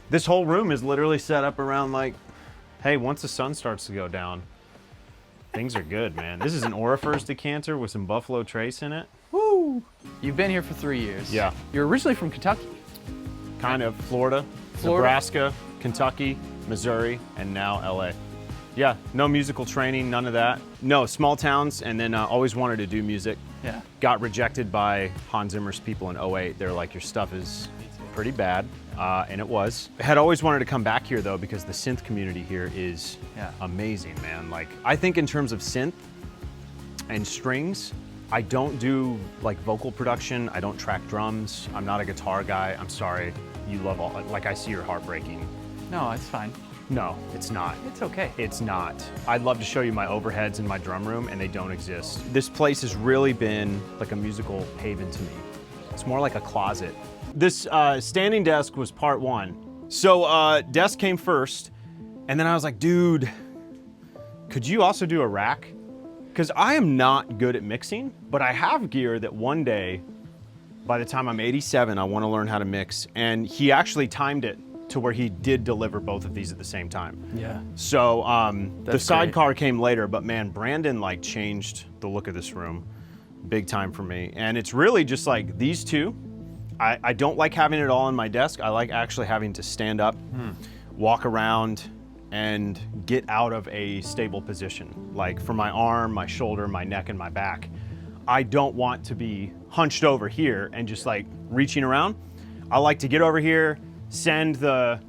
This whole room is literally set up around like, hey, once the sun starts to go down, things are good, man. This is an Orifers decanter with some Buffalo Trace in it. Woo! You've been here for 3 years. Yeah. You're originally from Kentucky. Kind of Florida, Nebraska, Kentucky, Missouri, and now LA. Yeah, no musical training, none of that. No, small towns, and then always wanted to do music. Yeah. Got rejected by Hans Zimmer's people in '08. They're like, your stuff is pretty bad, and it was. Had always wanted to come back here though, because the synth community here is amazing, man. Like, I think in terms of synth and strings, I don't do like vocal production. I don't track drums. I'm not a guitar guy. I'm sorry. You love all, like I see your heart breaking. No, it's fine. No, it's not. It's okay. It's not. I'd love to show you my overheads in my drum room, and they don't exist. This place has really been like a musical haven to me. It's more like a closet. This standing desk was part one. So desk came first, and then I was like, dude, could you also do a rack? Because I am not good at mixing, but I have gear that one day, by the time I'm 87, I want to learn how to mix. And he actually timed it to where he did deliver both of these at the same time. Yeah. So the That's sidecar came later, but man, Brandon like changed the look of this room big time for me. And it's really just like these two. I don't like having it all on my desk. I like actually having to stand up, walk around, and get out of a stable position. Like for my arm, my shoulder, my neck, and my back. I don't want to be hunched over here and just like reaching around. I like to get over here, send the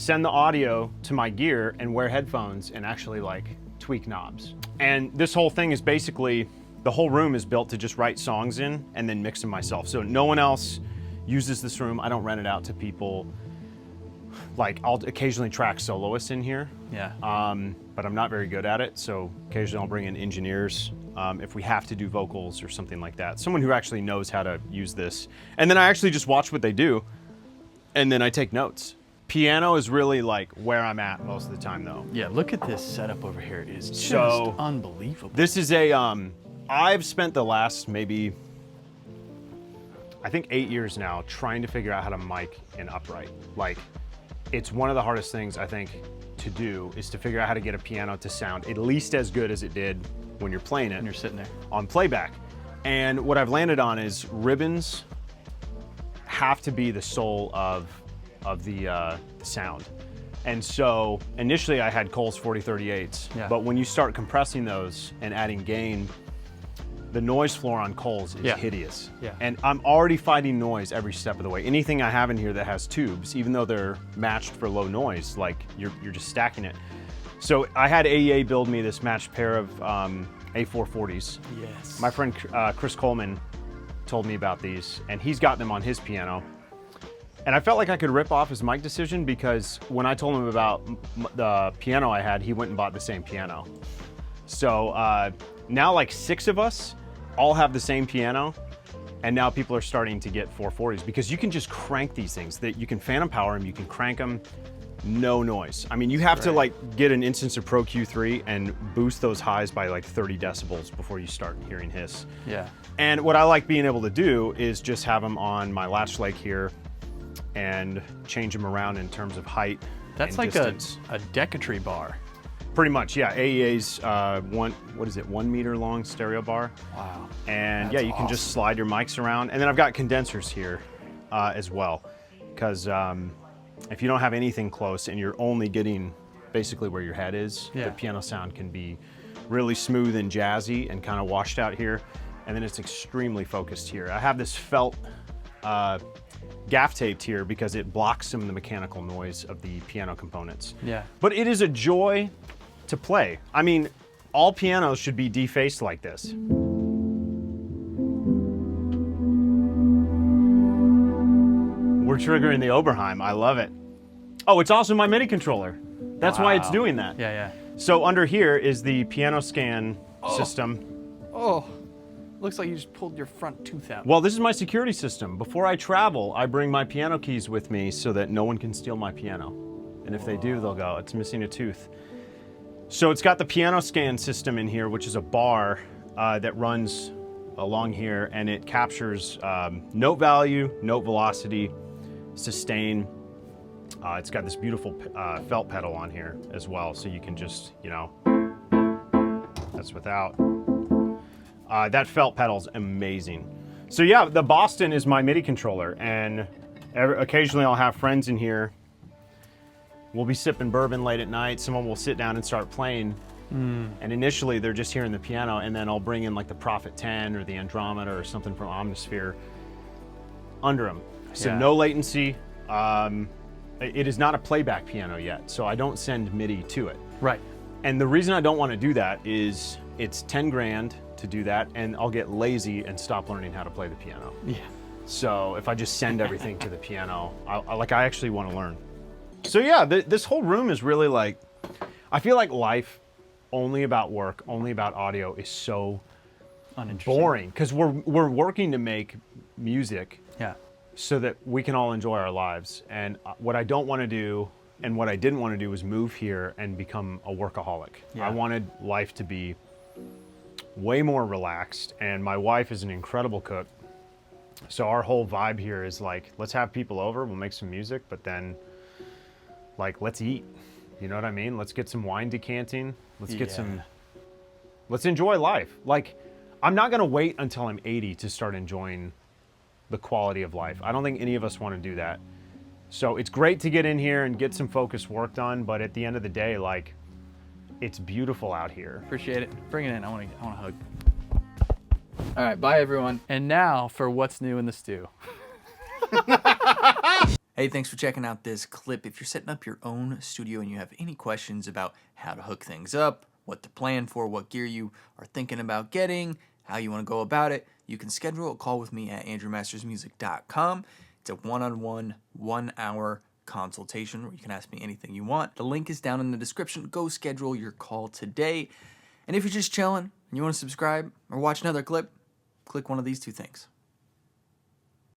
audio to my gear and wear headphones and actually like tweak knobs. And this whole thing is basically, the whole room is built to just write songs in and then mix them myself. So no one else uses this room. I don't rent it out to people. Like I'll occasionally track soloists in here. Yeah. But I'm not very good at it. So occasionally I'll bring in engineers if we have to do vocals or something like that. Someone who actually knows how to use this. And then I actually just watch what they do. And then I take notes. Piano is really like where I'm at most of the time though. Yeah, look at this setup over here. It's just So, unbelievable. This is a, I've spent the last maybe, I think 8 years now trying to figure out how to mic in upright. Like, it's one of the hardest things I think to do is to figure out how to get a piano to sound at least as good as it did when you're playing it. And you're sitting there. On playback. And what I've landed on is ribbons have to be the soul of the sound. And so initially I had Cole's 4038s, but when you start compressing those and adding gain, the noise floor on Cole's is hideous. Yeah. And I'm already fighting noise every step of the way. Anything I have in here that has tubes, even though they're matched for low noise, like you're just stacking it. So I had AEA build me this matched pair of A440s. Yes. My friend Chris Coleman told me about these, and he's got them on his piano. And I felt like I could rip off his mic decision because when I told him about the piano I had, he went and bought the same piano. So now like 6 of us all have the same piano, and now people are starting to get 440s because you can just crank these things. That you can phantom power them, you can crank them, no noise. I mean, you have to like get an instance of Pro Q3 and boost those highs by like 30 decibels before you start hearing hiss. Yeah. And what I like being able to do is just have them on my latch leg here and change them around in terms of height. That's like a Decatree bar. Pretty much, yeah. AEA's 1 meter long stereo bar. Wow. And yeah, you can just slide your mics around. And then I've got condensers here as well. Because if you don't have anything close and you're only getting basically where your head is, the piano sound can be really smooth and jazzy and kind of washed out here. And then it's extremely focused here. I have this felt gaff taped here because it blocks some of the mechanical noise of the piano components. Yeah. But it is a joy to play. I mean, all pianos should be defaced like this. We're triggering the Oberheim. I love it. Oh, it's also my MIDI controller. That's why it's doing that. Yeah, yeah. So under here is the piano scan system. Oh, looks like you just pulled your front tooth out. Well, this is my security system. Before I travel, I bring my piano keys with me so that no one can steal my piano. And if they do, they'll go, it's missing a tooth. So it's got the piano scan system in here, which is a bar that runs along here, and it captures note value, note velocity, sustain, It's got this beautiful felt pedal on here as well, so you can just, you know, that's without. That felt pedal's amazing. So yeah, the Boston is my MIDI controller, and occasionally I'll have friends in here. We'll be sipping bourbon late at night. Someone will sit down and start playing. And initially they're just hearing the piano, and then I'll bring in like the Prophet 10 or the Andromeda or something from Omnisphere under them. So no latency. It is not a playback piano yet, so I don't send MIDI to it. Right. And the reason I don't want to do that is it's 10 grand to do that, and I'll get lazy and stop learning how to play the piano. Yeah. So if I just send everything to the piano, I actually want to learn. So yeah, this whole room is really like, I feel like life only about work, only about audio is so boring, because we're working to make music so that we can all enjoy our lives. And what I don't want to do, and what I didn't want to do, was move here and become a workaholic. I wanted life to be way more relaxed, and my wife is an incredible cook. So our whole vibe here is like, let's have people over, we'll make some music, but then like, let's eat. You know what I mean? Let's get some wine decanting. Let's get let's enjoy life. Like, I'm not gonna wait until I'm 80 to start enjoying the quality of life. I don't think any of us want to do that. So it's great to get in here and get some focused work done, but at the end of the day, like, it's beautiful out here. Appreciate it. Bring it in. I want to hug. All right, bye everyone. And now for what's new in the stew. Hey, thanks for checking out this clip. If you're setting up your own studio and you have any questions about how to hook things up, what to plan for, what gear you are thinking about getting, how you want to go about it, you can schedule a call with me at andrewmastersmusic.com. It's a one-on-one, 1 hour consultation where you can ask me anything you want. The link is down in the description. Go schedule your call today. And if you're just chilling and you want to subscribe or watch another clip, click one of these two things.